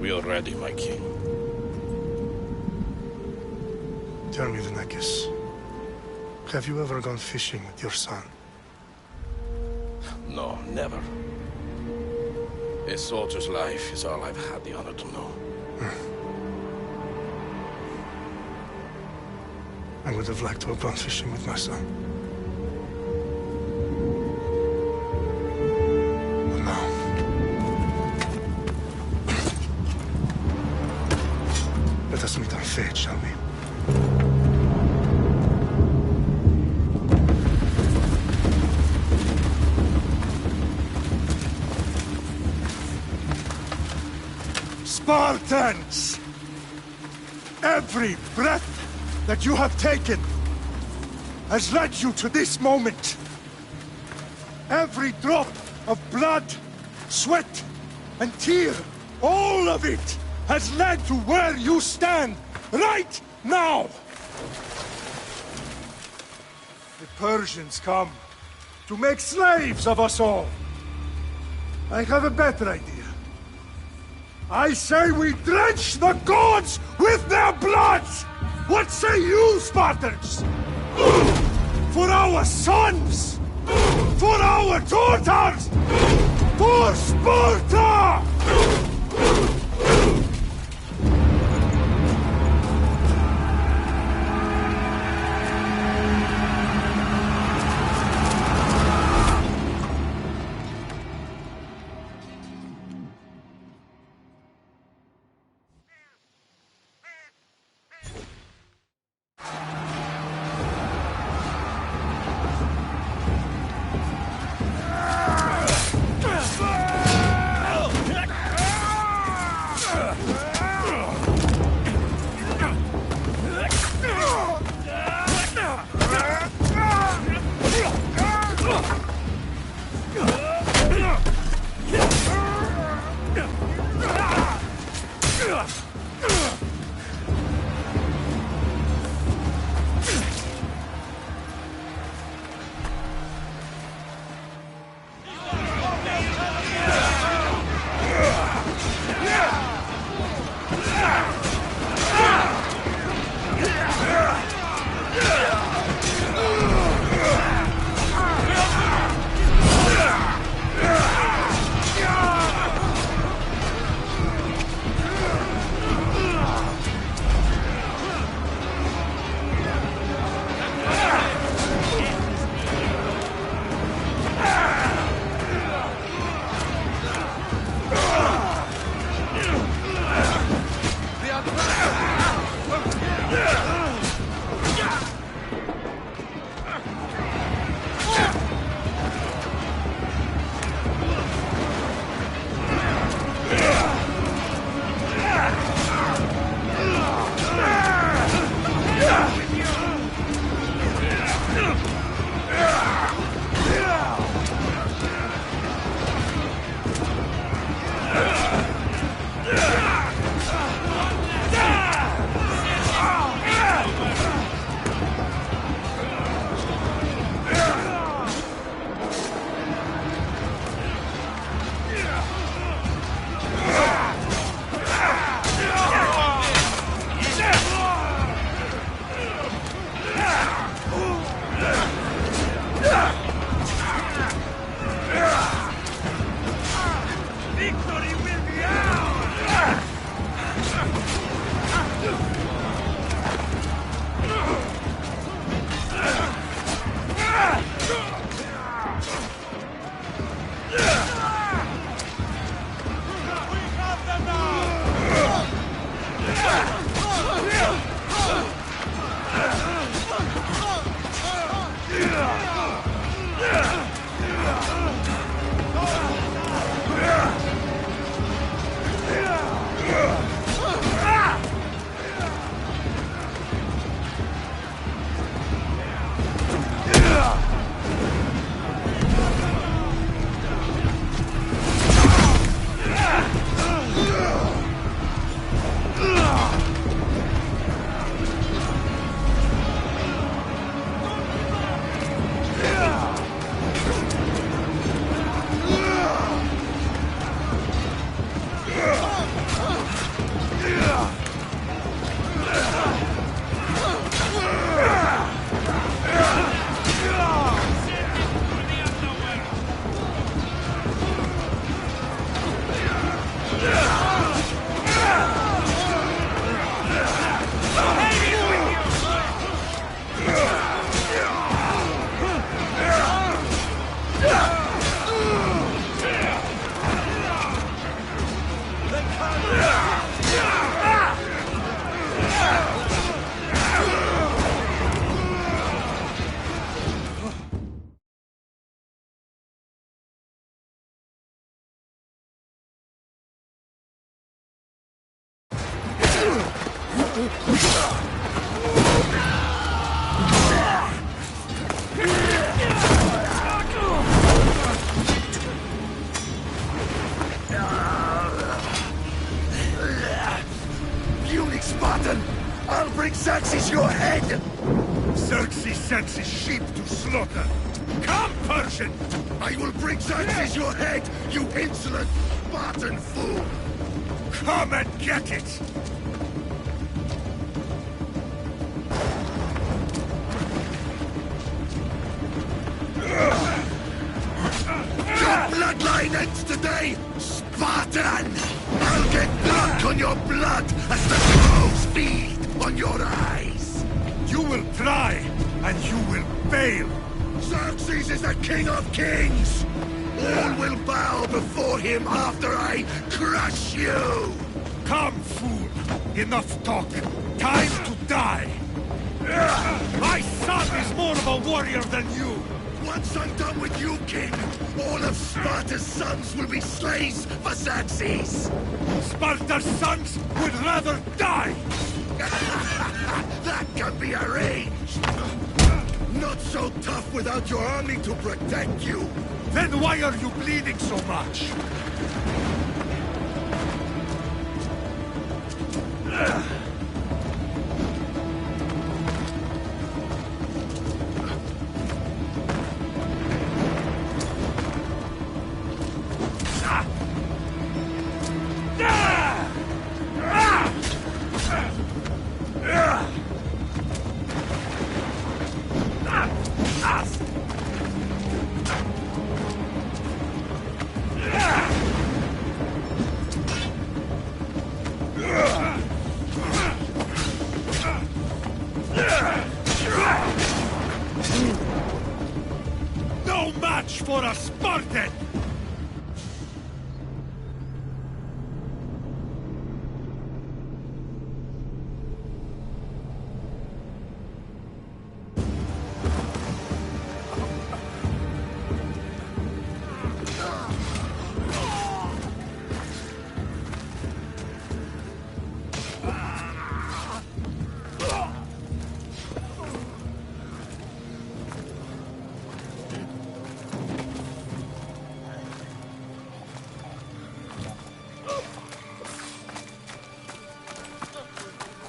We are ready, my king. Tell me, Lenekis, have you ever gone fishing with your son? No, never. A soldier's life is all I've had the honor to know. I would have liked to have gone fishing with my son. But no. Let us meet on fate, shall we? Spartans! Every breath that you have taken has led you to this moment. Every drop of blood, sweat, and tear, all of it has led to where you stand right now. The Persians come to make slaves of us all. I have a better idea. I say we drench the gods with their blood! What say you, Spartans? For our sons! For our daughters! For Sparta! Puny Spartan! I'll bring Xerxes your head! Xerxes sends his sheep to slaughter. Come, Persian! I will bring Xerxes your head, you insolent Spartan fool! Come and get it! Your bloodline ends today, Spartan! I'll get drunk on your blood as the crows feed on your eyes! You will try, and you will fail! Xerxes is the king of kings! All will bow before him after I crush you! Come, fool! Enough talk! Time to die! My son is more of a warrior than you! Once I'm done with you, king, all of Sparta's sons will be slaves for Xerxes! Sparta's sons would rather die! That can be arranged! Not so tough without your army to protect you! Then why are you bleeding so much? No match for a Spartan!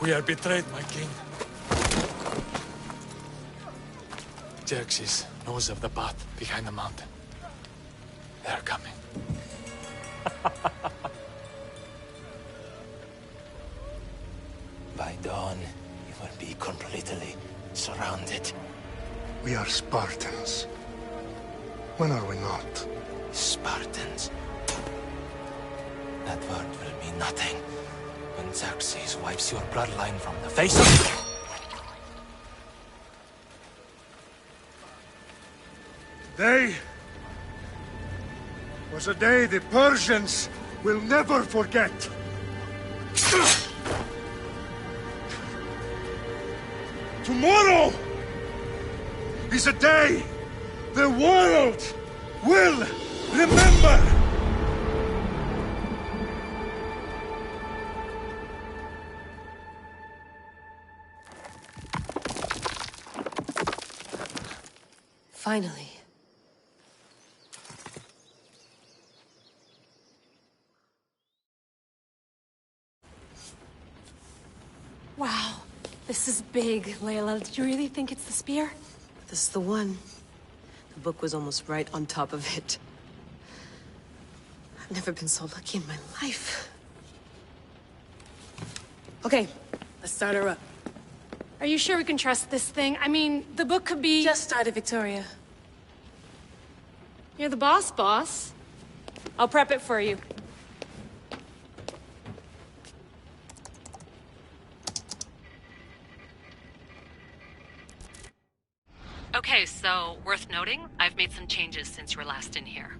We are betrayed, my king. Xerxes knows of the path behind the mountain. They're coming. By dawn, you will be completely surrounded. We are Spartans. When are we not? Spartans. That word will mean nothing when Xerxes wipes your bloodline from the face of... Day was a day the Persians will never forget. Tomorrow is a day the world will remember. Finally. Wow, this is big, Layla. Did you really think it's the spear? This is the one. The book was almost right on top of it. I've never been so lucky in my life. Okay, let's start her up. Are you sure we can trust this thing? I mean, the book could be... Just started, Victoria. You're the boss. I'll prep it for you. Okay, so, worth noting, I've made some changes since you were last in here.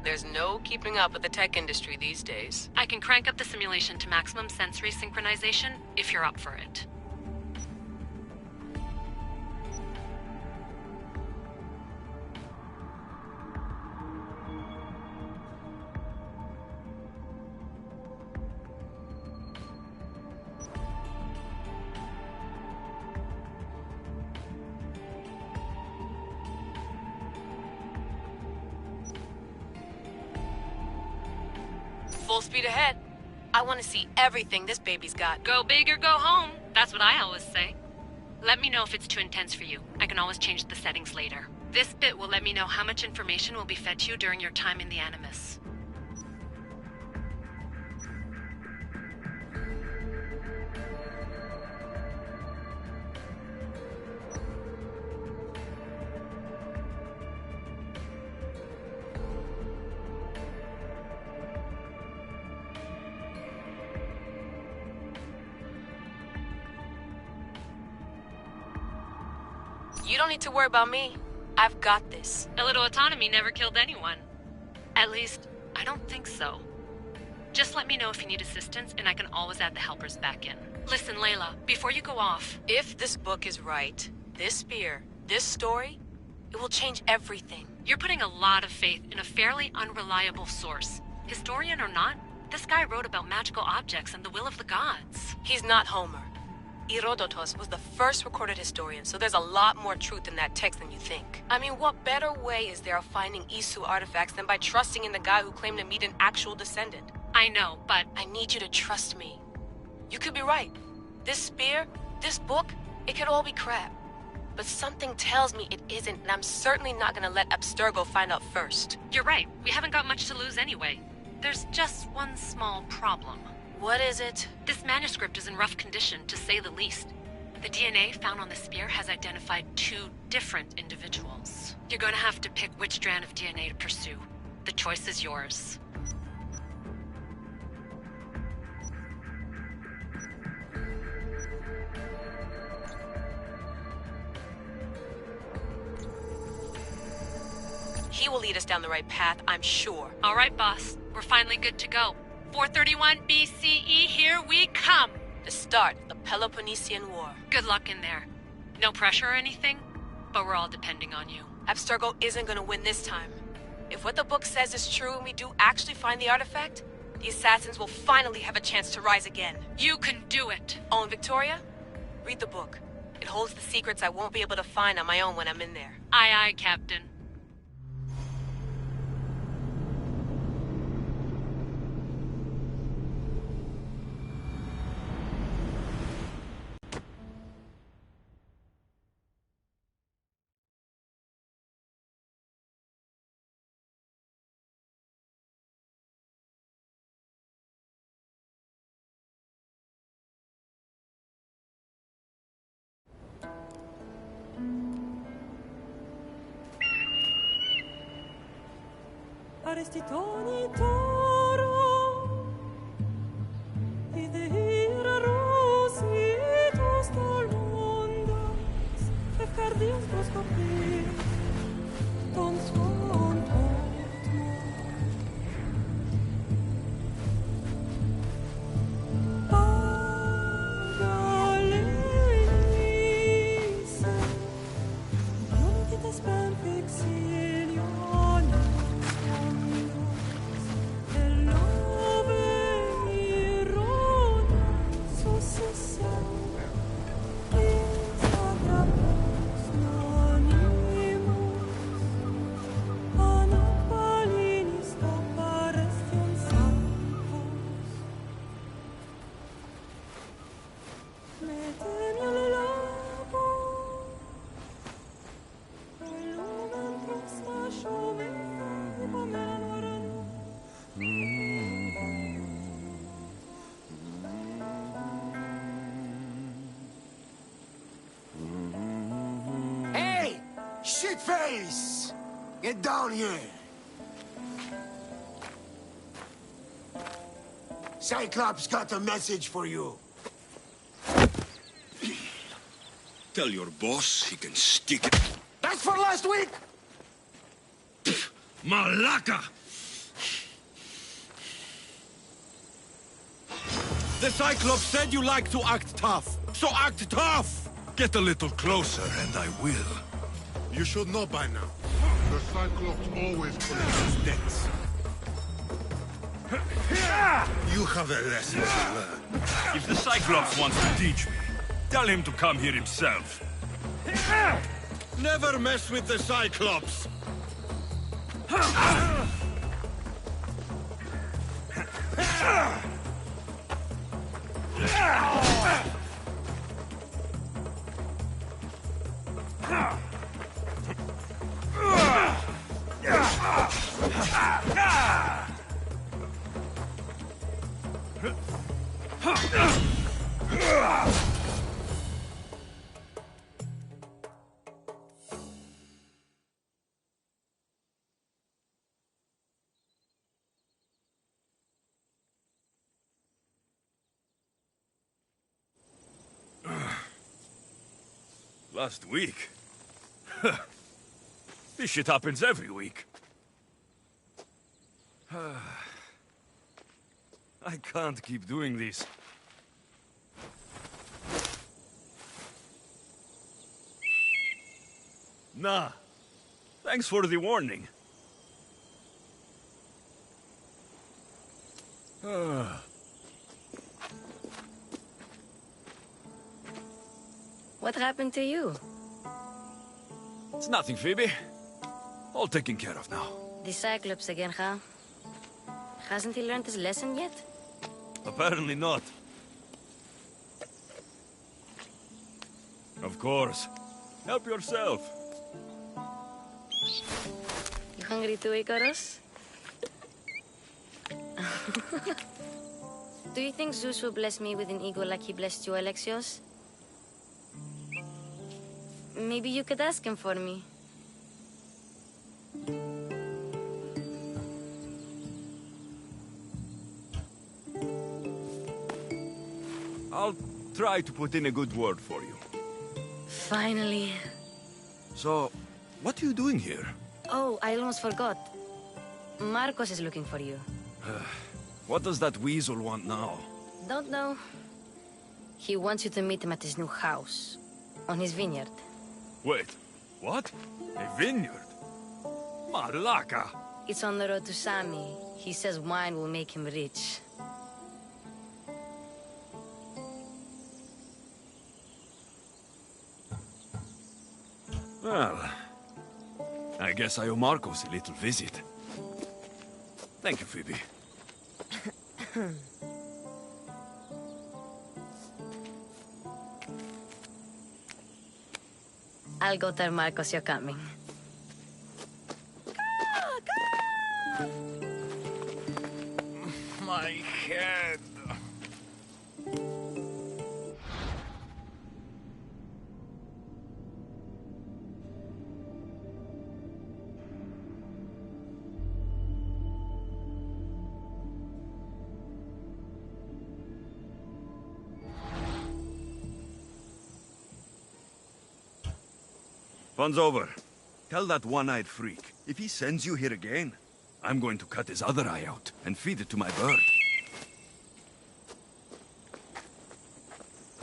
There's no keeping up with the tech industry these days. I can crank up the simulation to maximum sensory synchronization, if you're up for it. Full speed ahead. I want to see everything this baby's got. Go big or go home. That's what I always say. Let me know if it's too intense for you. I can always change the settings later. This bit will let me know how much information will be fed to you during your time in the Animus. You don't need to worry about me. I've got this. A little autonomy never killed anyone. At least, I don't think so. Just let me know if you need assistance, and I can always add the helpers back in. Listen, Layla, before you go off... If this book is right, this spear, this story, it will change everything. You're putting a lot of faith in a fairly unreliable source. Historian or not, this guy wrote about magical objects and the will of the gods. He's not Homer. Herodotus was the first recorded historian, so there's a lot more truth in that text than you think. I mean, what better way is there of finding Isu artifacts than by trusting in the guy who claimed to meet an actual descendant? I know, but... I need you to trust me. You could be right. This spear, this book, it could all be crap. But something tells me it isn't, and I'm certainly not gonna let Abstergo find out first. You're right. We haven't got much to lose anyway. There's just one small problem. What is it? This manuscript is in rough condition, to say the least. The DNA found on the spear has identified 2 different individuals. You're going to have to pick which strand of DNA to pursue. The choice is yours. He will lead us down the right path, I'm sure. All right, boss. We're finally good to go. 431 BCE, here we come! The start of the Peloponnesian War. Good luck in there. No pressure or anything, but we're all depending on you. Abstergo isn't gonna win this time. If what the book says is true and we do actually find the artifact, the assassins will finally have a chance to rise again. You can do it! Oh, and Victoria? Read the book. It holds the secrets I won't be able to find on my own when I'm in there. Aye, aye, Captain. Arestitoni toro, idehira rositos tolmondas, efcardios proscopir, ton suon potmo. Pagaleise, iunicites ben vexilionis, Shitface! Get down here! Cyclops got a message for you. Tell your boss he can stick it. That's for last week! Malaka! The Cyclops said you like to act tough, so act tough! Get a little closer and I will. You should know by now. The Cyclops always collects debts. You have a lesson to learn. If the Cyclops wants to teach me, tell him to come here himself. Never mess with the Cyclops! Last week? This shit happens every week. I can't keep doing this. Nah. Thanks for the warning. What happened to you? It's nothing, Phoebe. All taken care of now. The Cyclops again, huh? Hasn't he learned his lesson yet? Apparently not. Of course. Help yourself. You hungry too, Icarus? Do you think Zeus will bless me with an ego like he blessed you, Alexios? Maybe you could ask him for me. I'll try to put in a good word for you. Finally. So, what are you doing here? Oh, I almost forgot. Marcos is looking for you. What does that weasel want now? Don't know. He wants you to meet him at his new house. On his vineyard. Wait, what? A vineyard? Malaka! It's on the road to Sami. He says wine will make him rich. Well, I guess I owe Marcos a little visit. Thank you, Phoebe. I'll go tell Marcos you're coming. My head. Fun's over. Tell that one-eyed freak, if he sends you here again, I'm going to cut his other eye out and feed it to my bird.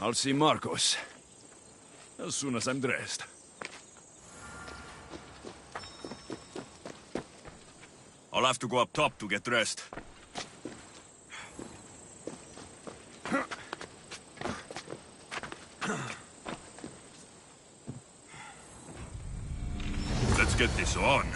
I'll see Marcos as soon as I'm dressed. I'll have to go up top to get dressed. Let's get this on.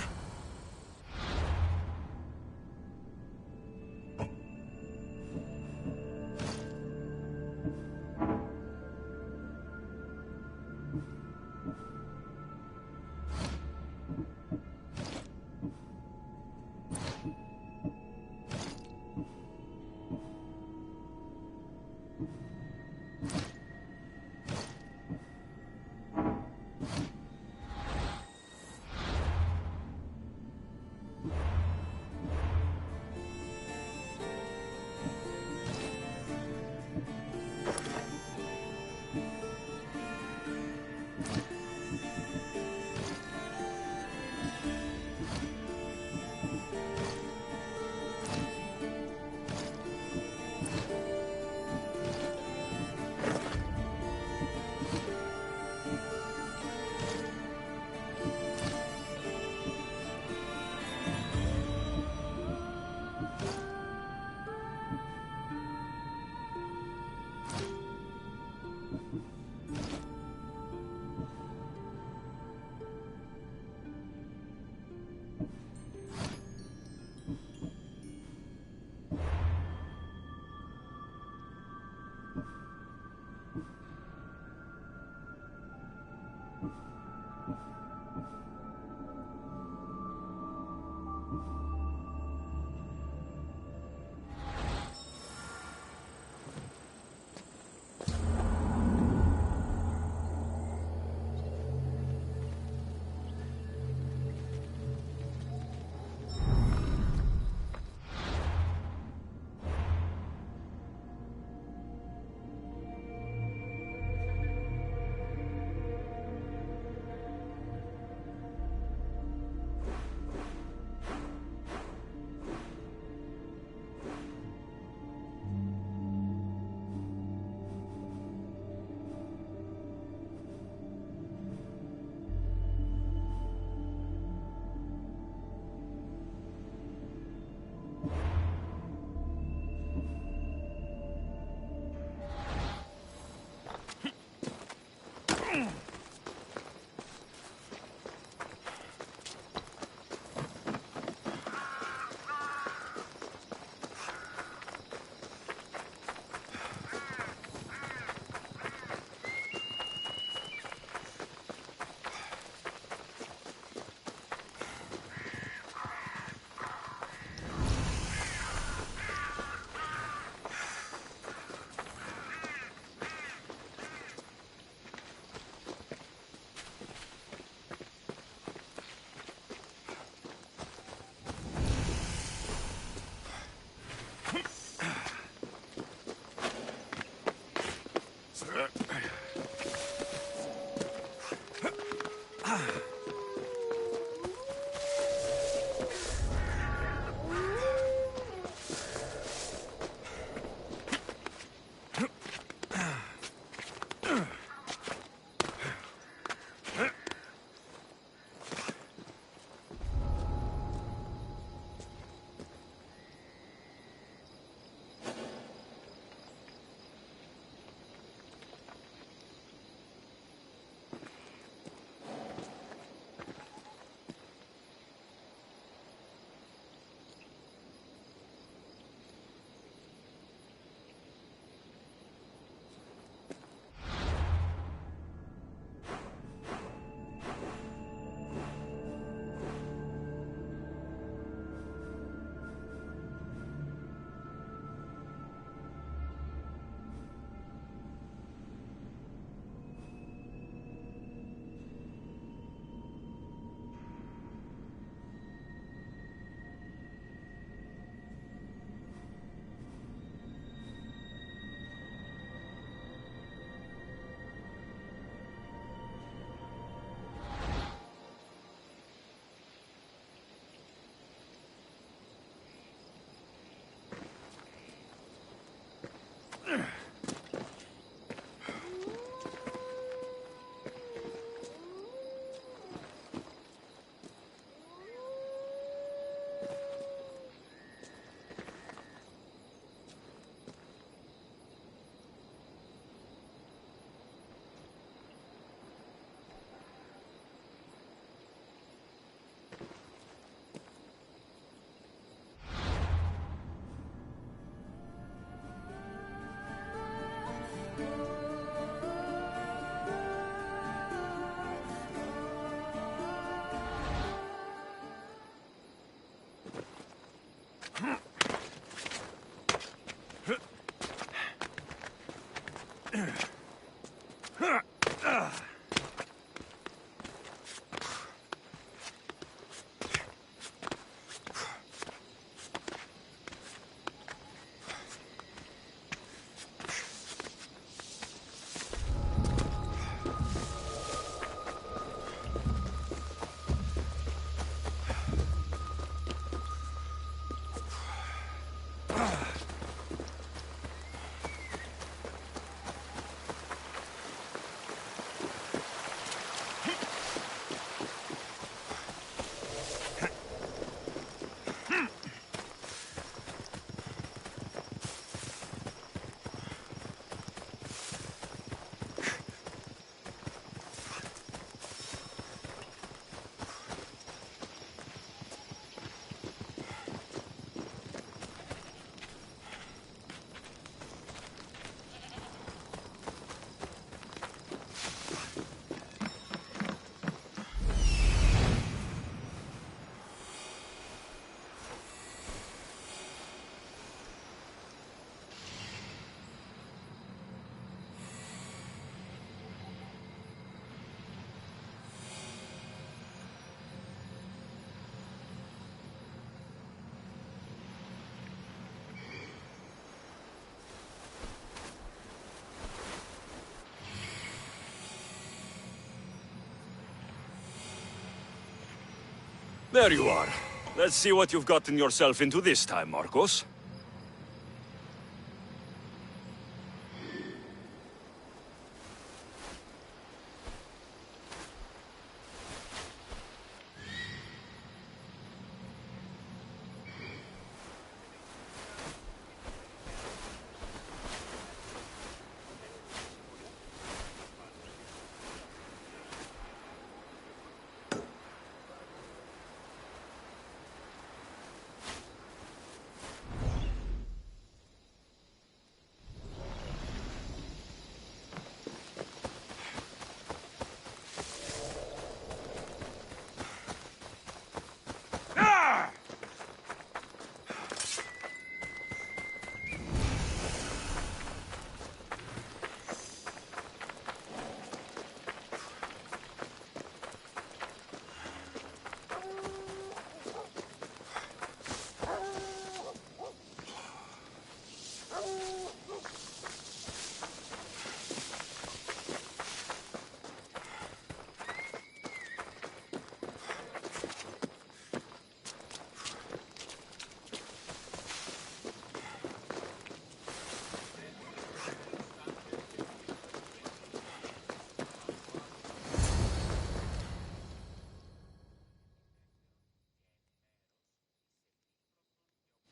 There you are. Let's see what you've gotten yourself into this time, Marcos.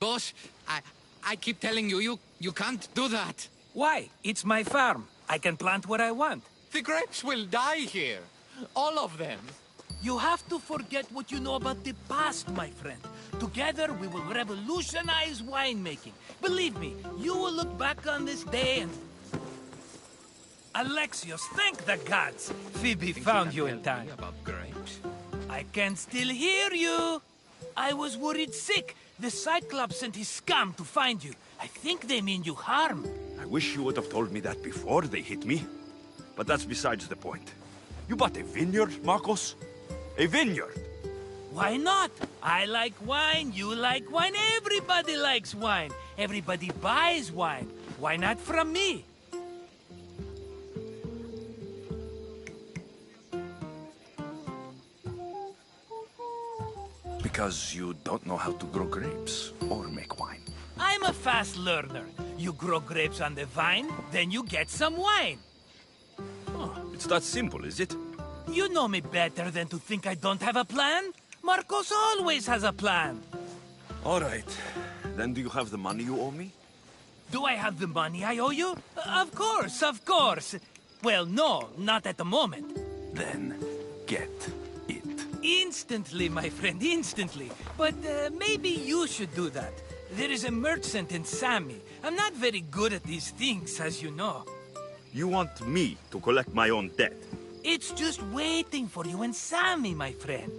Boss, I keep telling you, you can't do that. Why? It's my farm. I can plant what I want. The grapes will die here. All of them. You have to forget what you know about the past, my friend. Together, we will revolutionize winemaking. Believe me, you will look back on this day and... Alexios, thank the gods! Phoebe found you in time. About grapes? I can still hear you! I was worried sick. The Cyclops sent his scum to find you. I think they mean you harm. I wish you would have told me that before they hit me. But that's besides the point. You bought a vineyard, Marcos? A vineyard? Why not? I like wine, you like wine, everybody likes wine. Everybody buys wine. Why not from me? Because you don't know how to grow grapes or make wine. I'm a fast learner. You grow grapes on the vine, then you get some wine. Oh, it's that simple, is it? You know me better than to think I don't have a plan. Marcos always has a plan. All right. Then do you have the money you owe me? Do I have the money I owe you? Of course, of course. Well, no, not at the moment. Then get it. Instantly, my friend, instantly. But maybe you should do that. There is a merchant in Sami. I'm not very good at these things, as you know. You want me to collect my own debt? It's just waiting for you in Sami, my friend.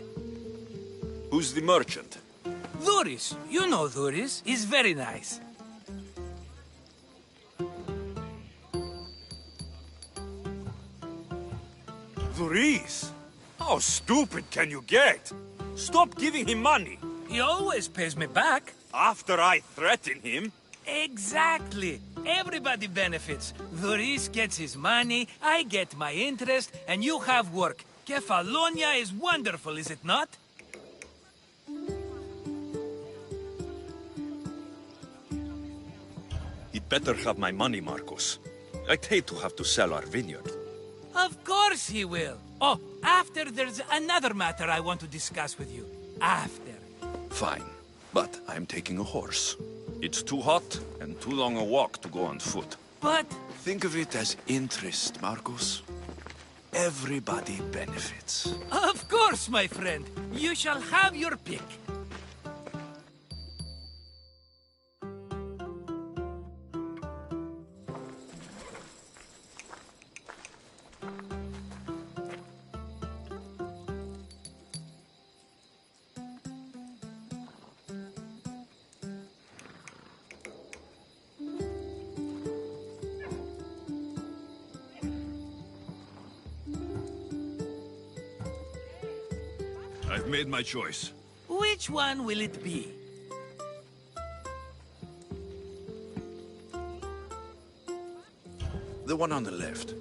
Who's the merchant? Dhuris. You know Dhuris. He's very nice. Dhuris? How stupid can you get? Stop giving him money. He always pays me back. After I threaten him? Exactly. Everybody benefits. Dhuris gets his money, I get my interest, and you have work. Kefalonia is wonderful, is it not? He'd better have my money, Marcos. I'd hate to have to sell our vineyard. Of course he will. Oh, after there's another matter I want to discuss with you. After. Fine. But I'm taking a horse. It's too hot and too long a walk to go on foot. But... Think of it as interest, Marcos. Everybody benefits. Of course, my friend. You shall have your pick. I've made my choice. Which one will it be? The one on the left.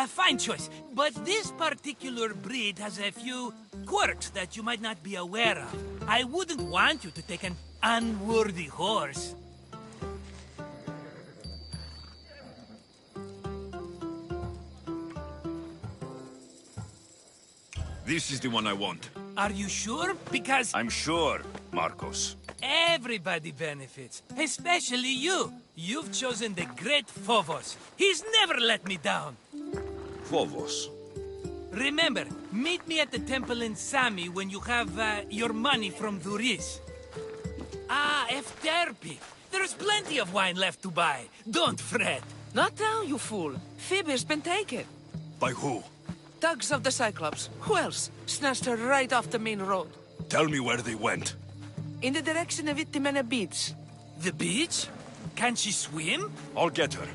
Fine choice. But this particular breed has a few quirks that you might not be aware of. I wouldn't want you to take an unworthy horse. This is the one I want. Are you sure? Because I'm sure, Marcos. everybody benefits, especially you. You've chosen the great Phobos. He's never let me down. Phobos. Remember, meet me at the temple in Sami when you have your money from Duris. Ah, Efterpi. There's plenty of wine left to buy. Don't fret. Not now, you fool. Phoebe's been taken. By who? Thugs of the Cyclops. Who else? Snatched her right off the main road. Tell me where they went. In the direction of Itimena Beach. The beach? Can she swim? I'll get her.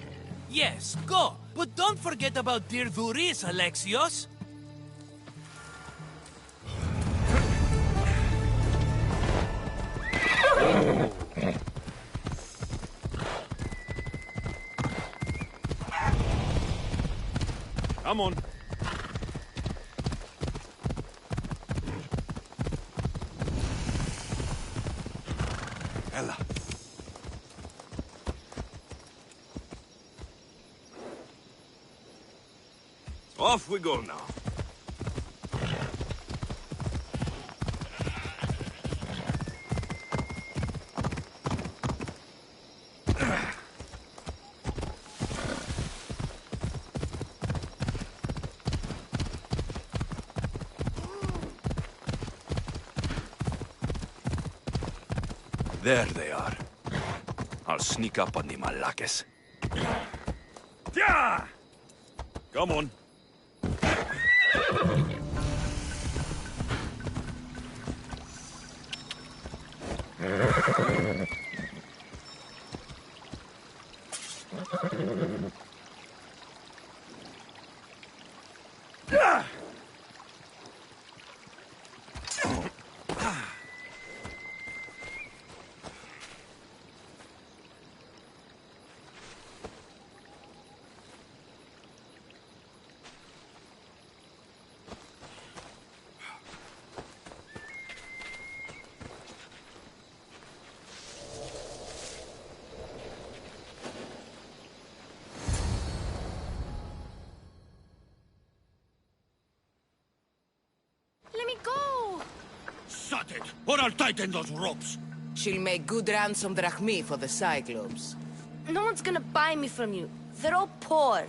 Yes, go. But don't forget about dear Duris, Alexios. Come on. Ella. Off we go now. There they are. I'll sneak up on the Malakes. Yeah! Come on. Let me go! Shut it, or I'll tighten those ropes. She'll make good ransom drachmi for the Cyclops. No one's gonna buy me from you. They're all poor.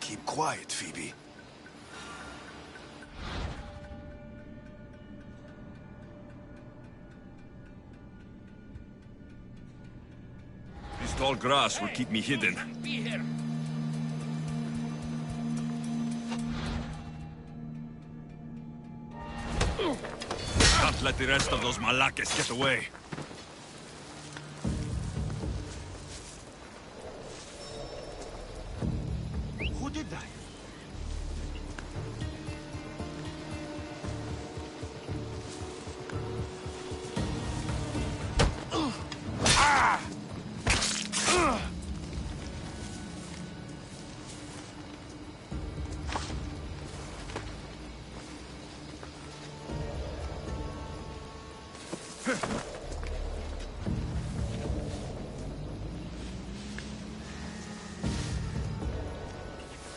Keep quiet, Phoebe. This tall grass will keep me hidden. Be here. Can't let the rest of those Malakes get away. Who did that?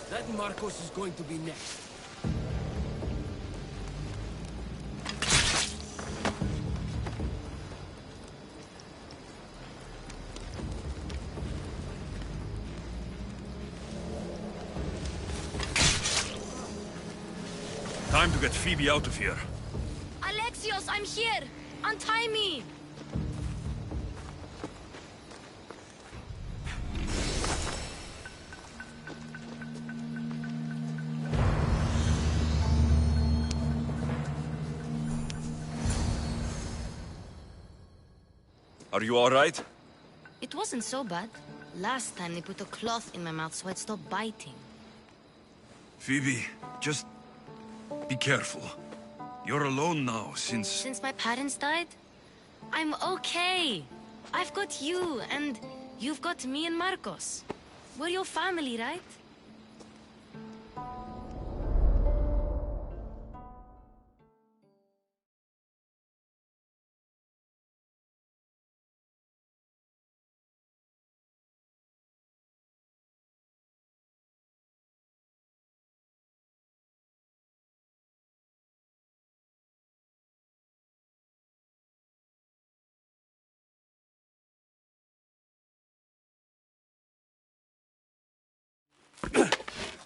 That Marcos is going to be next. Time to get Phoebe out of here. Alexios, I'm here! Untie me! Are you all right? It wasn't so bad. Last time they put a cloth in my mouth so I'd stop biting. Phoebe, just be careful. You're alone now since... Since my parents died? I'm okay. I've got you, and you've got me and Marcos. We're your family, right?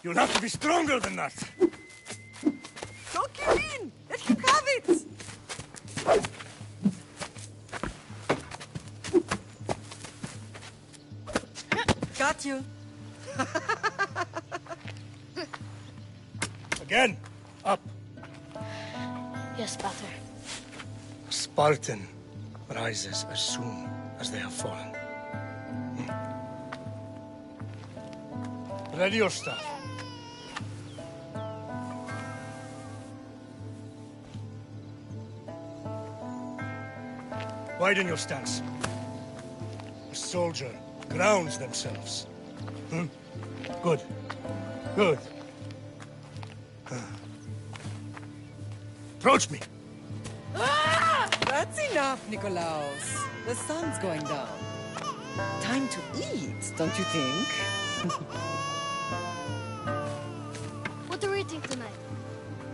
You'll have to be stronger than that. Don't give in! Let him have it! Got you. Again. Up. Yes, Pater. A Spartan rises as soon as they have fallen. Ready your stuff. Widen your stance. A soldier grounds themselves. Good. Good. Approach me. That's enough, Nikolaos. The sun's going down. Time to eat, don't you think? What are we eating tonight?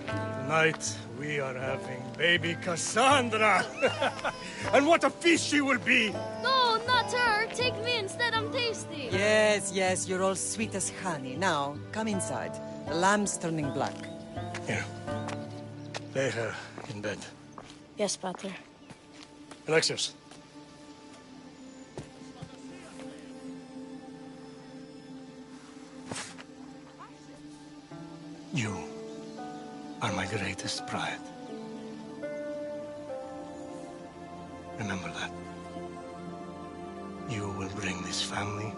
Tonight, we are having baby Cassandra. And what a feast she will be! No, not her. Take me instead. I'm tasty. Yes, yes, you're all sweet as honey. Now, come inside. The lamb's turning black. Here. Lay her in bed. Yes, Pater. Alexios. You are my greatest pride. Remember that. You will bring this family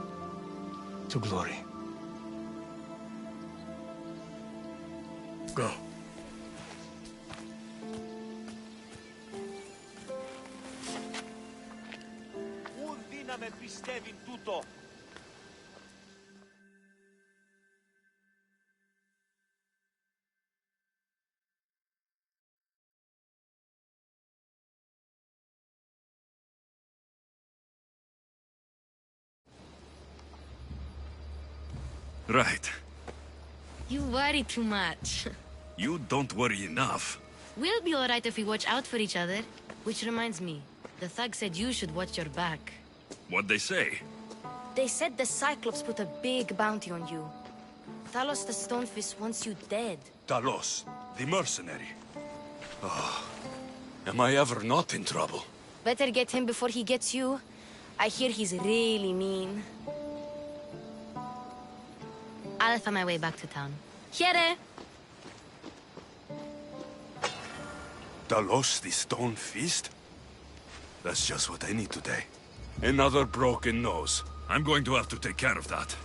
to glory. Go. Right. You worry too much. You don't worry enough. We'll be alright if we watch out for each other. Which reminds me, the thug said you should watch your back. What'd they say? They said the Cyclops put a big bounty on you. Talos the Stonefist wants you dead. Talos, the mercenary. Oh, am I ever not in trouble? Better get him before he gets you. I hear he's really mean. I'll find my way back to town. Here! Talos, the Stone Fist? That's just what I need today. Another broken nose. I'm going to have to take care of that.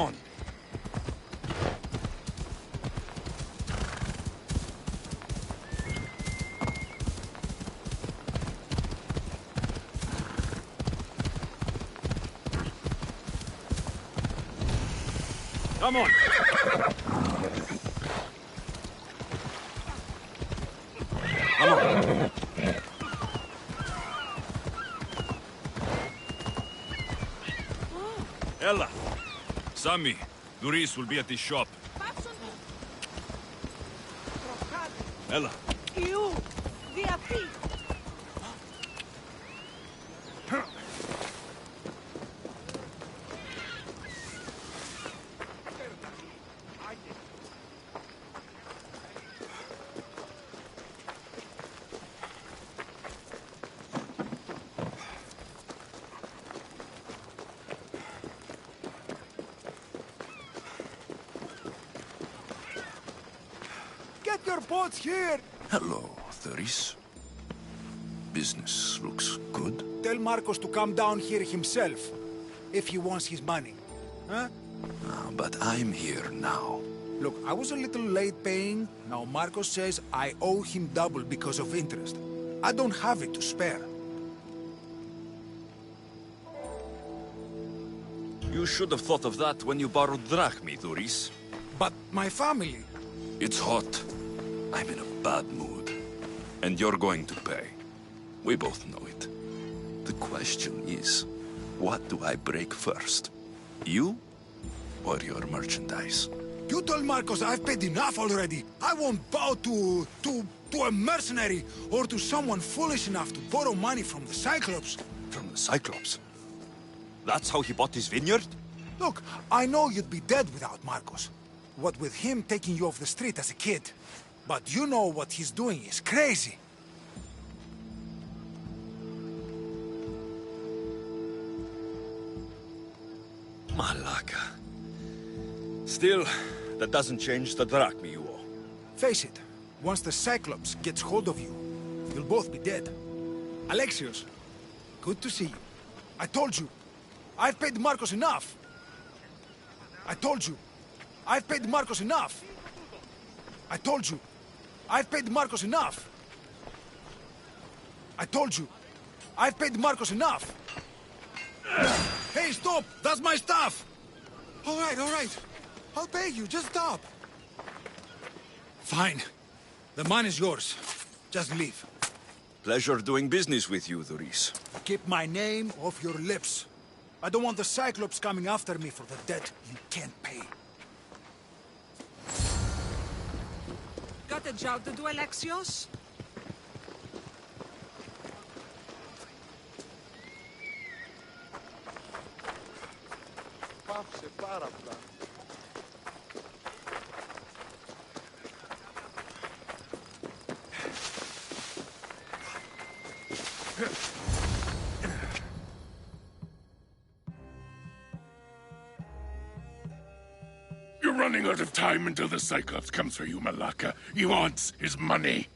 on. Come on. Come on. Ella, Sammy, Doris will be at the shop. Ella. You, via qui. Get your boats here! Hello, Doris. Business looks good. Tell Marcos to come down here himself, if he wants his money. Huh? But I'm here now. Look, I was a little late paying. Now Marcos says I owe him double because of interest. I don't have it to spare. You should have thought of that when you borrowed drachmi, Doris. But my family... It's hot. I'm in a bad mood. And you're going to pay. We both know it. The question is, what do I break first? You or your merchandise? You told Marcos I've paid enough already. I won't bow to a mercenary or to someone foolish enough to borrow money from the Cyclops. From the Cyclops? That's how he bought his vineyard? Look, I know you'd be dead without Marcos. What with him taking you off the street as a kid. But you know what he's doing is crazy. Malaka. Still, that doesn't change the drachmi you owe. Face it, once the Cyclops gets hold of you, you'll both be dead. Alexios, good to see you. I told you, I've paid Marcos enough. I told you, I've paid Marcos enough. I told you, I've paid Marcos enough. I told you, I've paid Marcos enough. Hey, stop! That's my stuff! All right. I'll pay you, just stop. Fine. The money's yours. Just leave. Pleasure doing business with you, Doris. Keep my name off your lips. I don't want the Cyclops coming after me for the debt you can't pay. Got a job to do, Alexios? You're running out of time until the Cyclops comes for you, Malaka. He wants his money.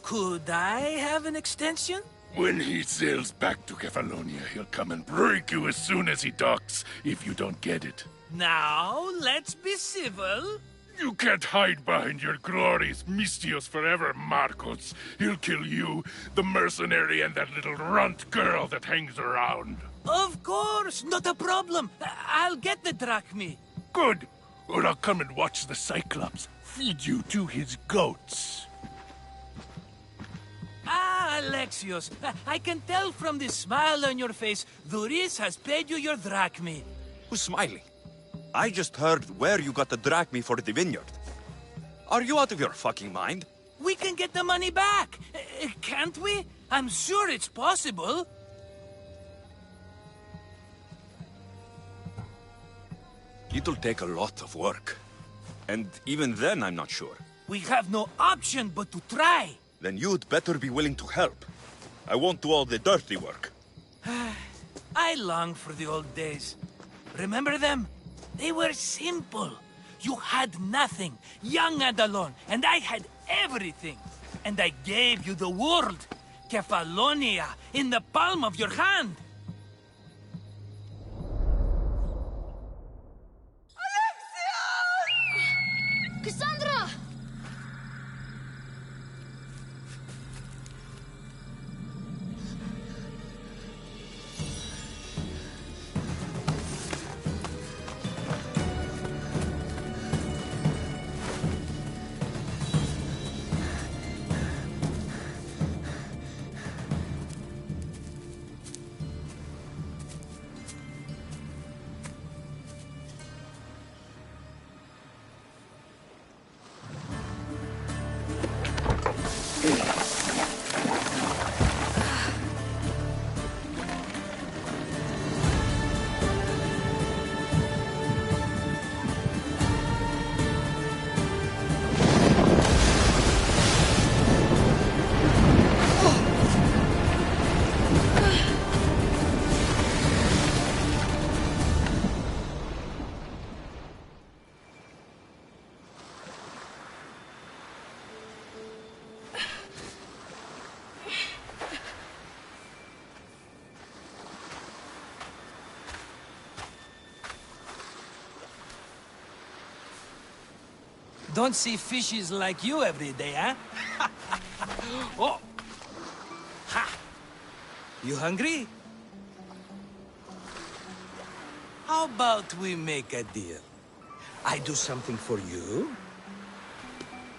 Could I have an extension? When he sails back to Kefalonia, he'll come and break you as soon as he docks, if you don't get it. Now, let's be civil. You can't hide behind your glorious Mistios forever, Marcos. He'll kill you, the mercenary, and that little runt girl that hangs around. Of course, not a problem. I'll get the drachmi. Good. Or I'll come and watch the Cyclops feed you to his goats. Ah, Alexios, I can tell from the smile on your face, Doris has paid you your drachmi. Who's smiling? I just heard where you got the drachmi for the vineyard. Are you out of your fucking mind? We can get the money back, can't we? I'm sure it's possible. It'll take a lot of work. And even then, I'm not sure. We have no option but to try. Then you'd better be willing to help. I won't do all the dirty work. I long for the old days. Remember them? They were simple. You had nothing, young and alone, and I had everything. And I gave you the world, Kefalonia, in the palm of your hand. Don't see fishes like you every day, huh? Oh! Ha! You hungry? How about we make a deal? I do something for you.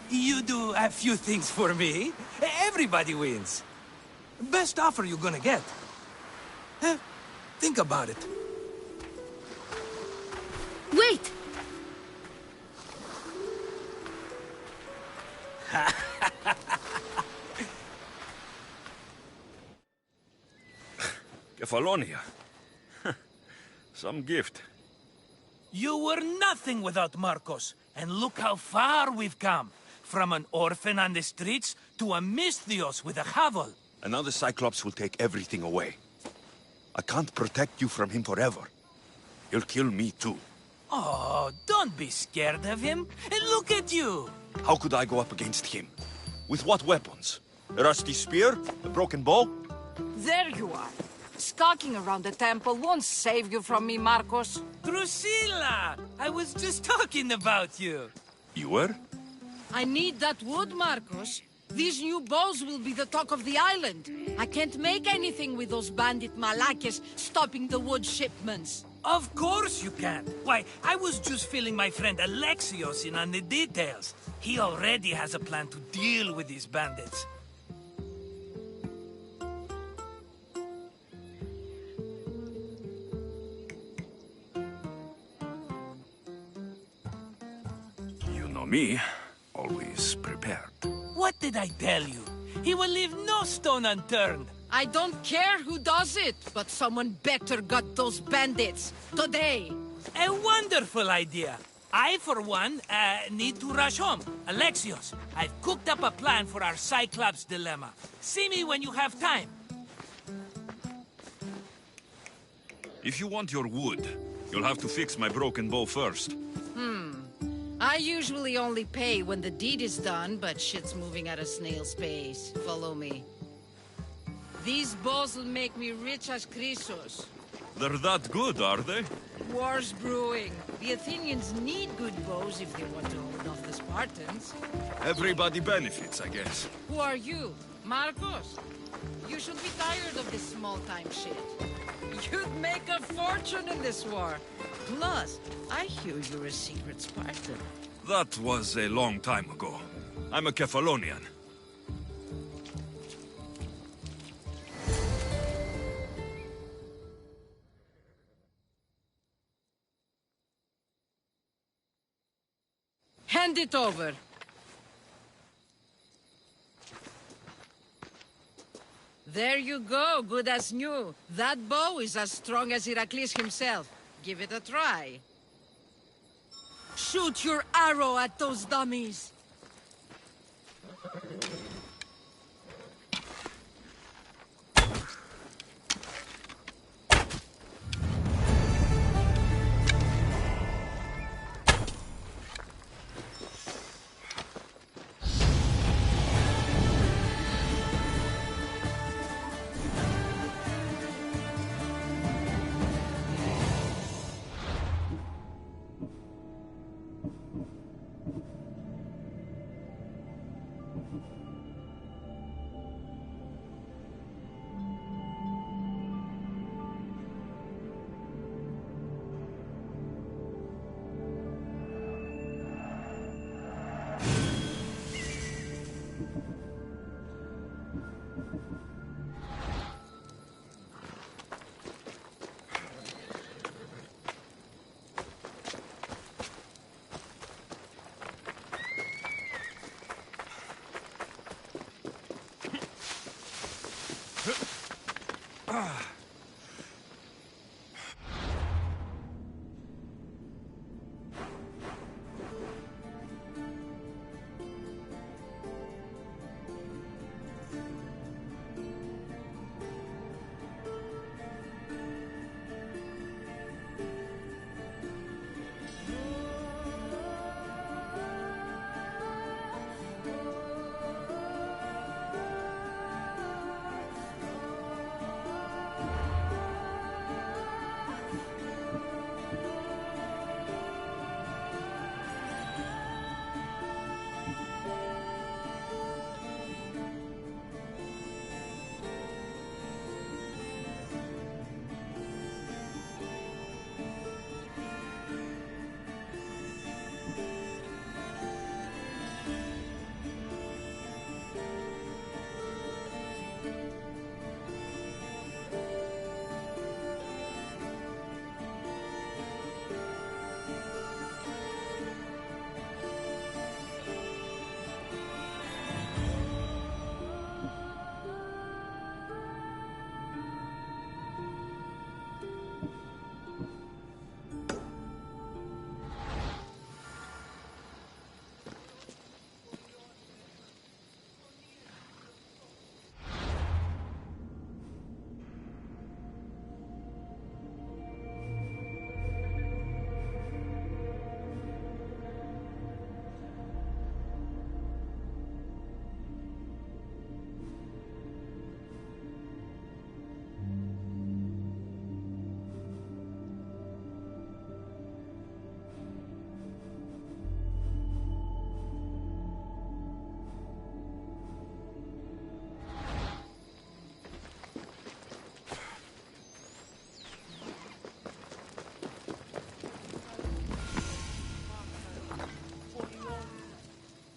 You do a few things for me. Everybody wins. Best offer you're gonna get. Think about it. Wait! Kefalonia. Some gift. You were nothing without Marcos, and look how far we've come. From an orphan on the streets to a Misthios with a Havel. And now the Cyclops will take everything away. I can't protect you from him forever. He'll kill me too. Oh, don't be scared of him. And look at you. How could I go up against him? With what weapons? A rusty spear? A broken bow? There you are. Skulking around the temple won't save you from me, Marcos. Drusilla! I was just talking about you. You were? I need that wood, Marcos. These new bows will be the talk of the island. I can't make anything with those bandit malakes stopping the wood shipments. Of course you can't. Why, I was just filling my friend Alexios in on the details. He already has a plan to deal with these bandits. You know me. Always prepared. What did I tell you? He will leave no stone unturned. I don't care who does it, but someone better got those bandits. Today. A wonderful idea. I, for one, need to rush home. Alexios, I've cooked up a plan for our Cyclops dilemma. See me when you have time. If you want your wood, you'll have to fix my broken bow first. I usually only pay when the deed is done, but shit's moving at a snail's pace. Follow me. These bows will make me rich as Chrysos. They're that good, are they? War's brewing. The Athenians need good bows if they want to hold off the Spartans. Everybody benefits, I guess. Who are you? Marcos? You should be tired of this small-time shit. You'd make a fortune in this war. Plus, I hear you're a secret Spartan. That was a long time ago. I'm a Kefalonian. Hand it over. There you go, good as new. That bow is as strong as Heracles himself. Give it a try. Shoot your arrow at those dummies.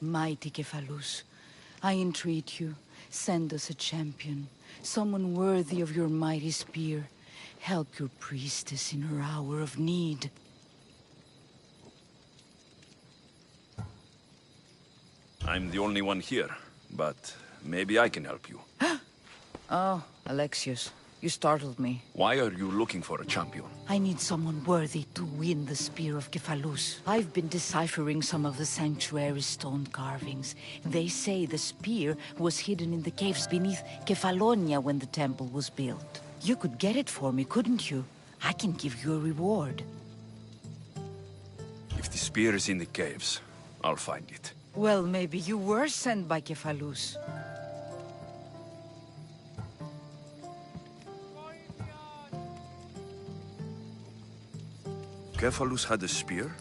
Mighty Kephalus, I entreat you, send us a champion, someone worthy of your mighty spear. Help your priestess in her hour of need. I'm the only one here, but maybe I can help you. Oh, Alexios, you startled me. Why are you looking for a champion? I need someone worthy to win the Spear of Kephalus. I've been deciphering some of the sanctuary's stone carvings. They say the spear was hidden in the caves beneath Kefalonia when the temple was built. You could get it for me, couldn't you? I can give you a reward. If the spear is in the caves, I'll find it. Well, maybe you were sent by Kephalus. Kephalus had a spear?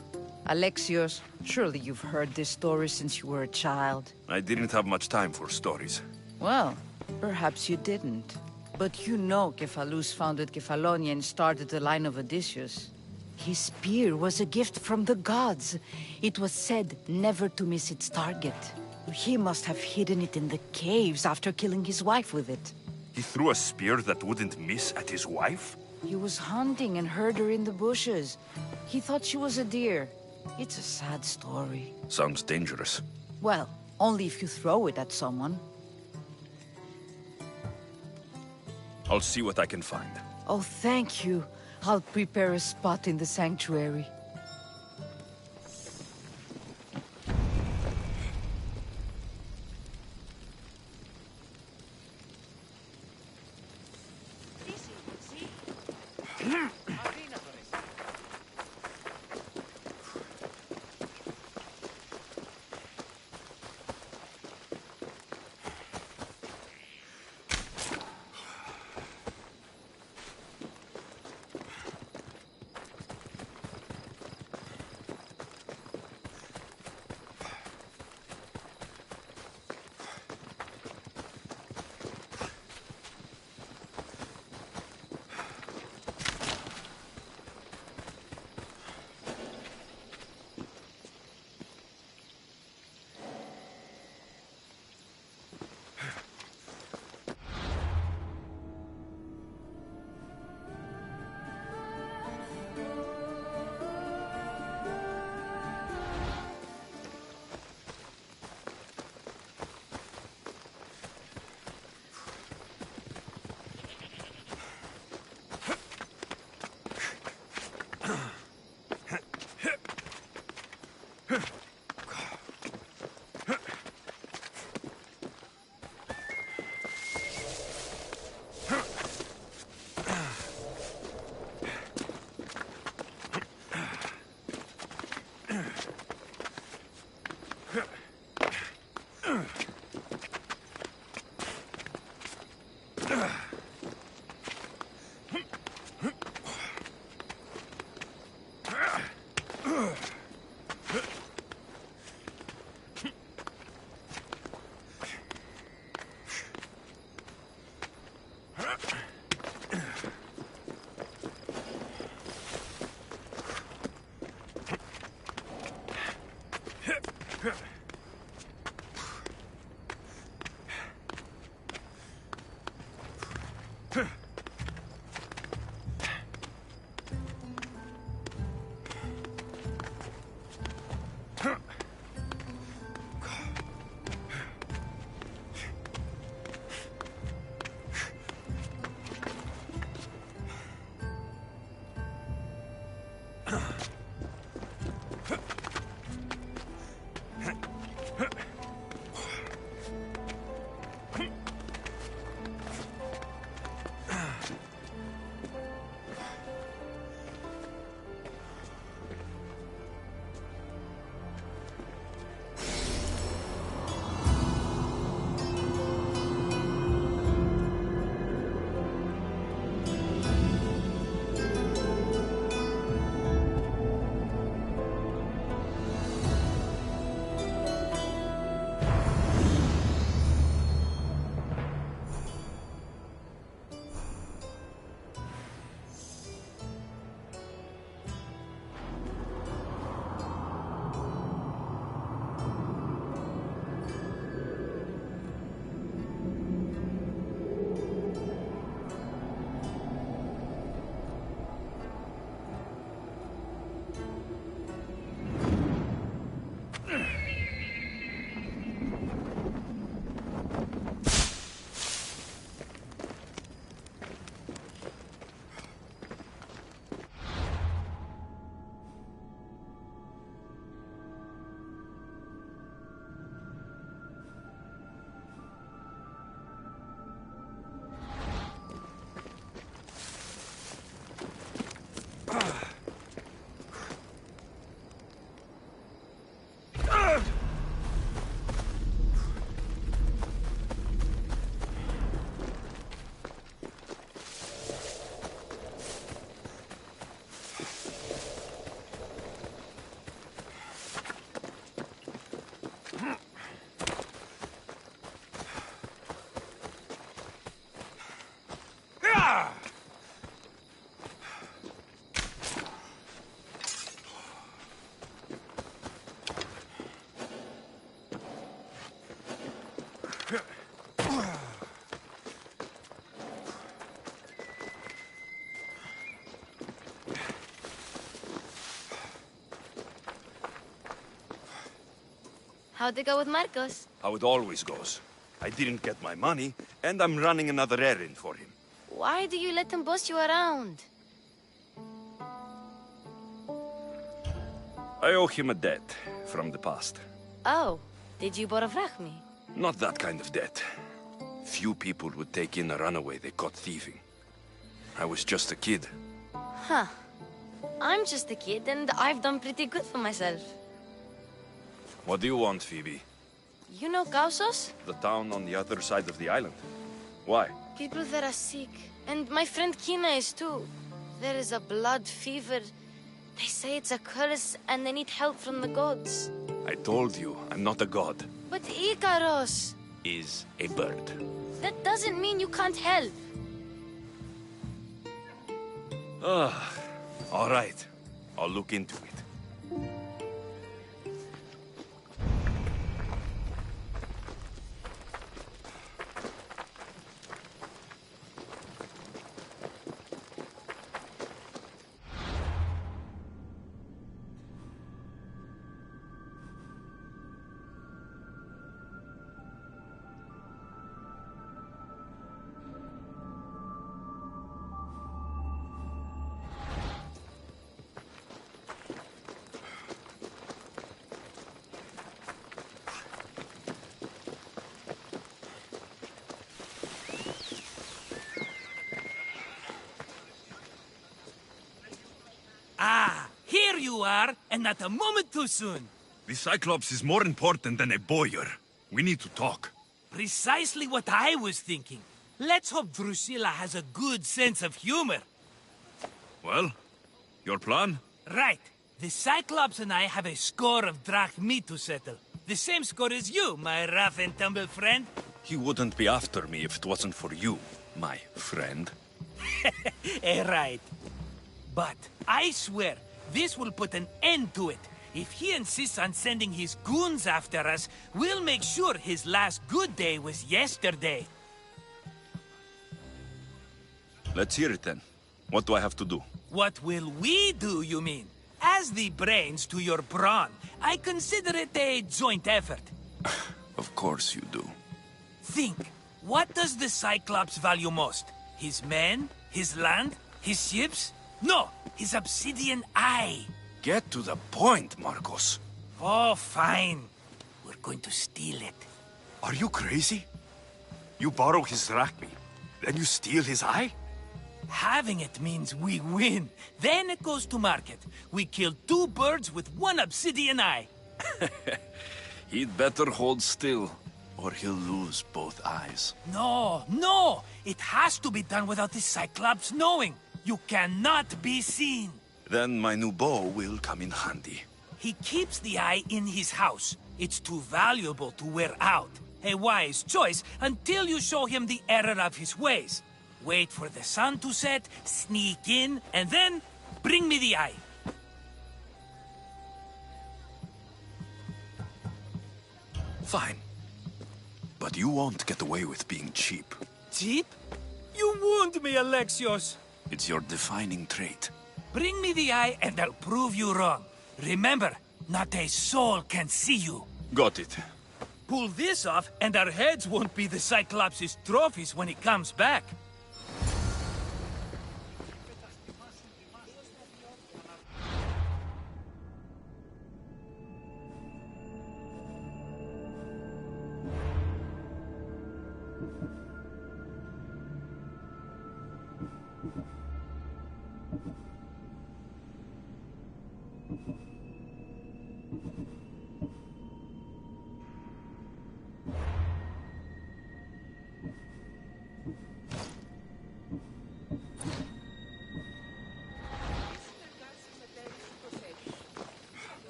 Alexios, surely you've heard this story since you were a child. I didn't have much time for stories. Well, perhaps you didn't. But you know Kephalus founded Kefalonia and started the line of Odysseus. His spear was a gift from the gods. It was said never to miss its target. He must have hidden it in the caves after killing his wife with it. He threw a spear that wouldn't miss at his wife? He was hunting and heard her in the bushes. He thought she was a deer. It's a sad story. Sounds dangerous. Well, only if you throw it at someone. I'll see what I can find. Oh, thank you. I'll prepare a spot in the sanctuary. How'd it go with Marcos? How it always goes. I didn't get my money, and I'm running another errand for him. Why do you let him boss you around? I owe him a debt from the past. Oh, did you borrow me? Not that kind of debt. Few people would take in a runaway they caught thieving. I was just a kid. Huh. I'm just a kid, and I've done pretty good for myself. What do you want, Phoebe? You know Kausos? The town on the other side of the island. Why? People there are sick, and my friend Kina is too. There is a blood fever. They say it's a curse, and they need help from the gods. I told you, I'm not a god. But Ikaros Is a bird. that doesn't mean you can't help. All right. I'll look into it. Ah, here you are, and not a moment too soon. The Cyclops is more important than a boyar. We need to talk. Precisely what I was thinking. Let's hope Drusilla has a good sense of humor. Well, your plan? Right. The Cyclops and I have a score of drachmi to settle. The same score as you, my rough and tumble friend. He wouldn't be after me if it wasn't for you, my friend. Right. But I swear, this will put an end to it. If he insists on sending his goons after us, we'll make sure his last good day was yesterday. Let's hear it then. What do I have to do? What will we do, you mean? As the brains to your brawn, I consider it a joint effort. Of course you do. Think, what does the Cyclops value most? His men? His land? His ships? No, his obsidian eye. Get to the point, Marcos. Oh, fine. We're going to steal it. Are you crazy? You borrow his drachmi, then you steal his eye? Having it means we win. Then it goes to market. We kill 2 birds with 1 obsidian eye. He'd better hold still, or he'll lose both eyes. No! It has to be done without the Cyclops knowing. You cannot be seen. Then my new bow will come in handy. He keeps the eye in his house. It's too valuable to wear out. A wise choice until you show him the error of his ways. Wait for the sun to set, sneak in, and then bring me the eye. Fine. But you won't get away with being cheap. Cheap? You wound me, Alexios. It's your defining trait. Bring me the eye and I'll prove you wrong. Remember, not a soul can see you. Got it. Pull this off and our heads won't be the Cyclops' trophies when he comes back.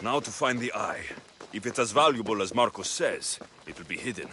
Now to find the eye. If it's as valuable as Marcos says, it will be hidden.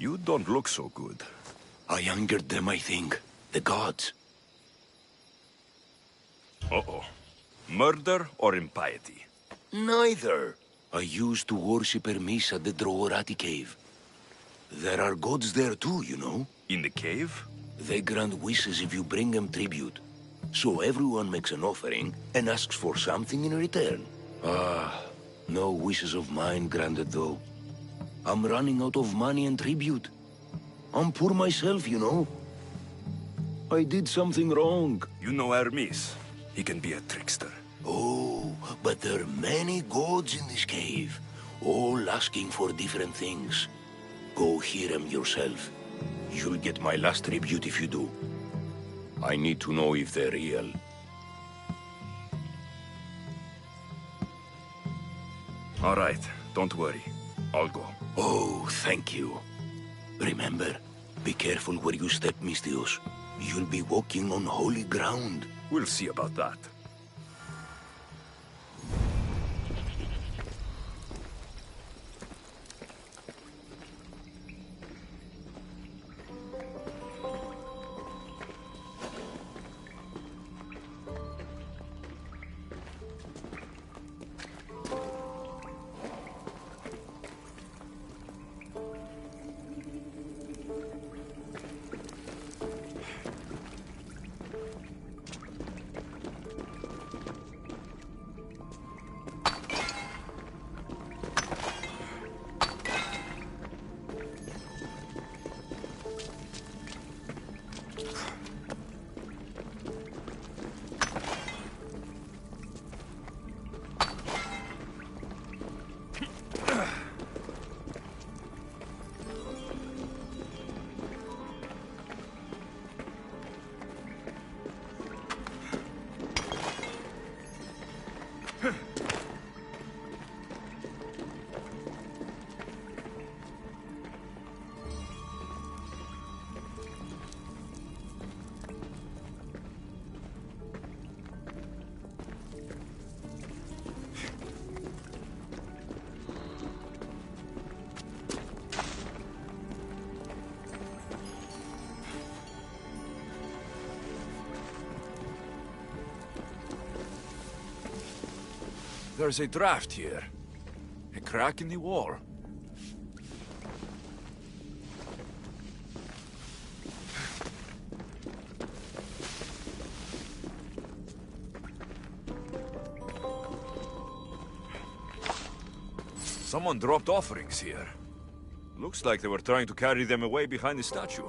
You don't look so good. I angered them, I think. The gods. Uh-oh. Murder or impiety? Neither. I used to worship Hermes at the Droorati cave. There are gods there too, you know. In the cave? They grant wishes if you bring them tribute. So everyone makes an offering and asks for something in return. No wishes of mine granted though. I'm running out of money and tribute. I'm poor myself, you know. I did something wrong. You know Hermes. He can be a trickster. Oh, but there are many gods in this cave, all asking for different things. Go hear them yourself. You'll get my last tribute if you do. I need to know if they're real. All right, don't worry. I'll go. Oh, thank you. Remember, be careful where you step, Mistios. You'll be walking on holy ground. We'll see about that. There's a draft here. A crack in the wall. Someone dropped offerings here. Looks like they were trying to carry them away behind the statue.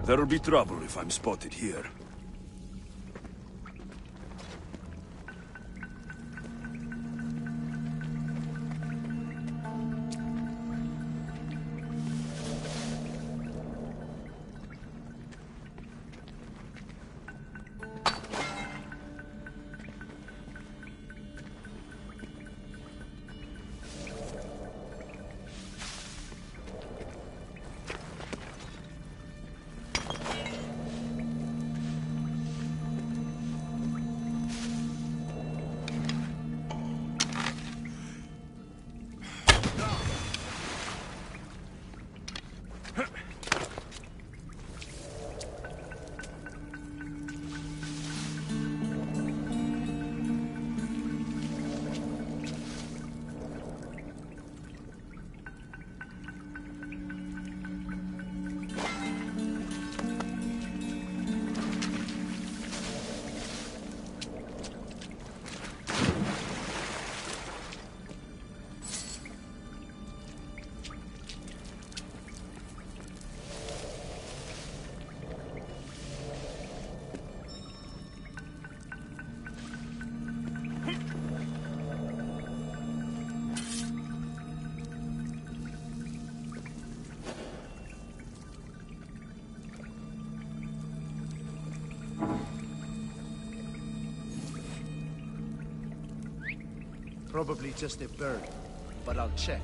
There'll be trouble if I'm spotted here. Probably just a bird, but I'll check.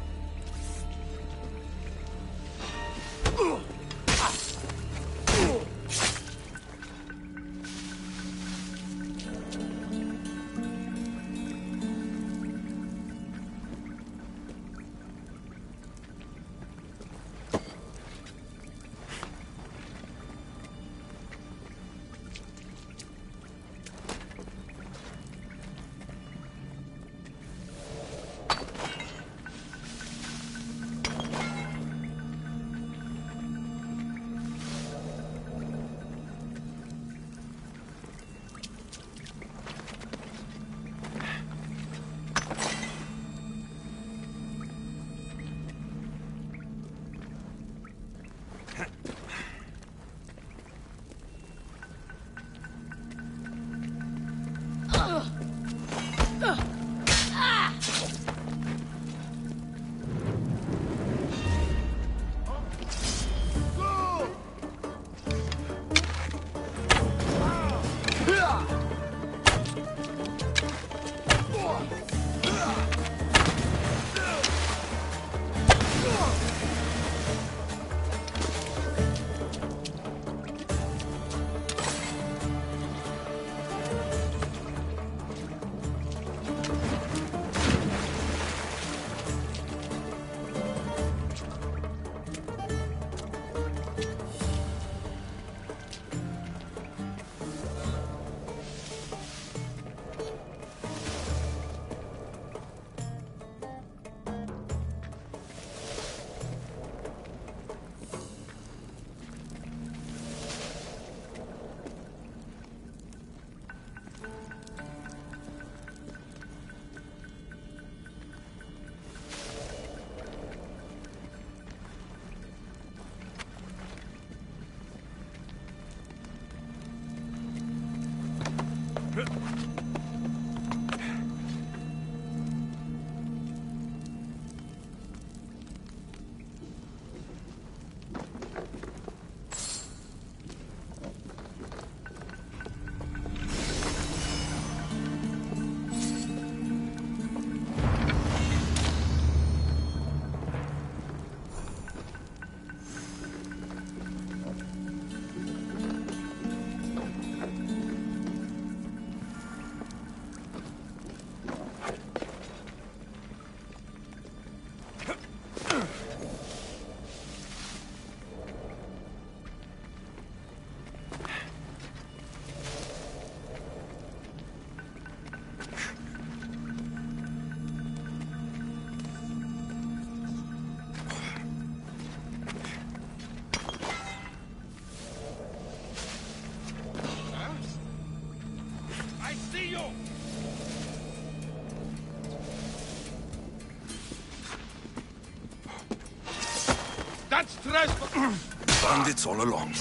Bandits all along.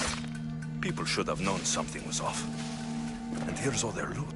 People should have known something was off. And here's all their loot.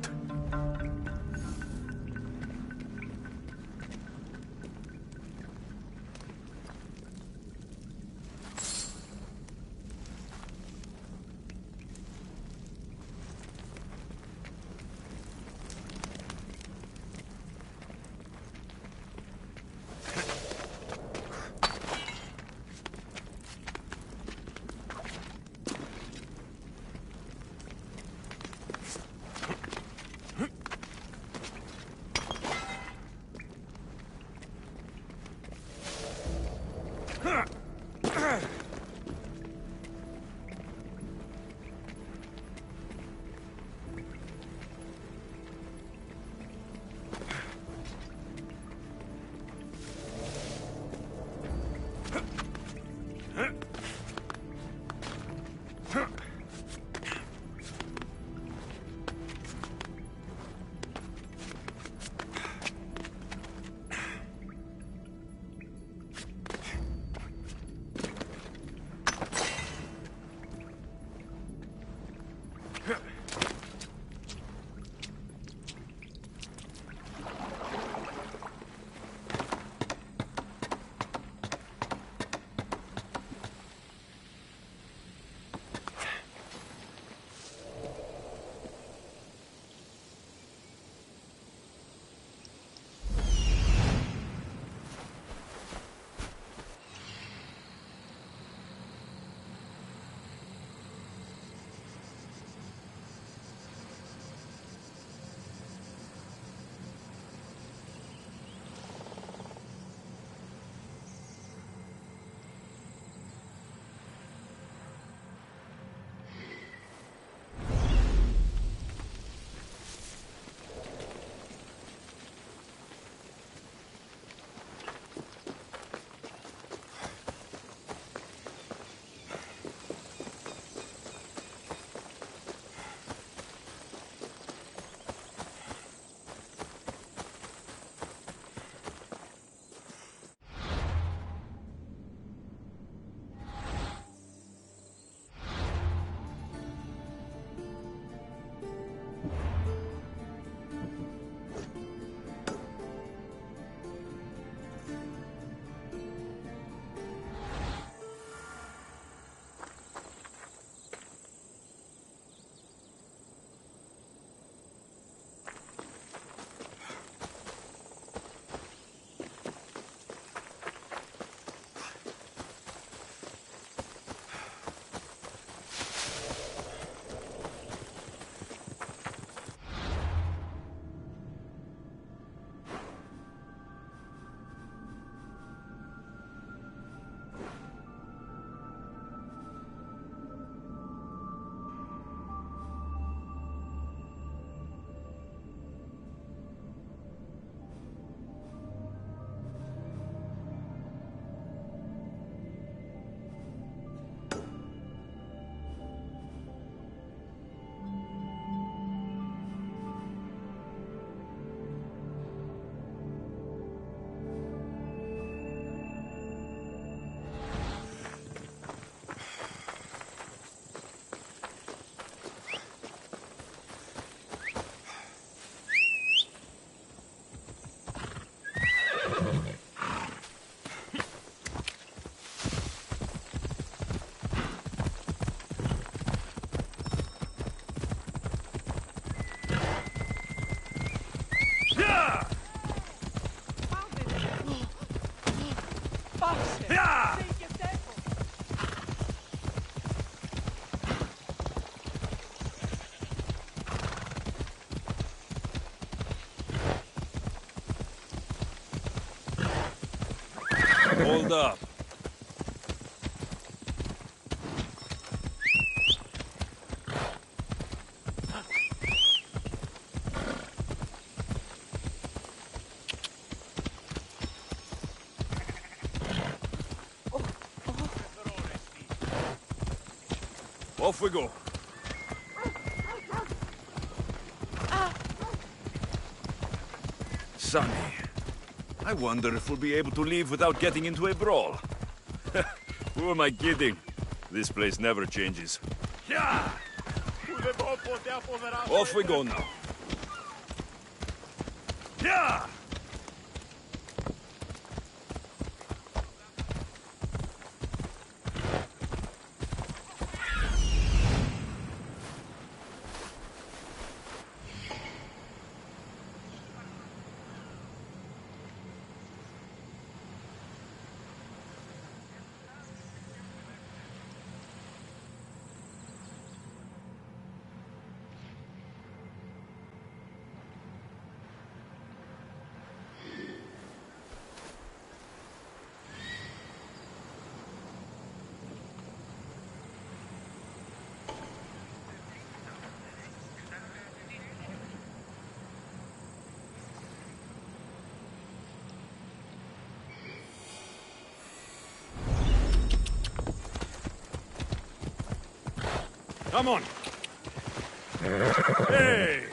Hold up. Off we go. Sonny, I wonder if we'll be able to leave without getting into a brawl. Who am I kidding? This place never changes. Off we go now. Yeah! Come on. Hey!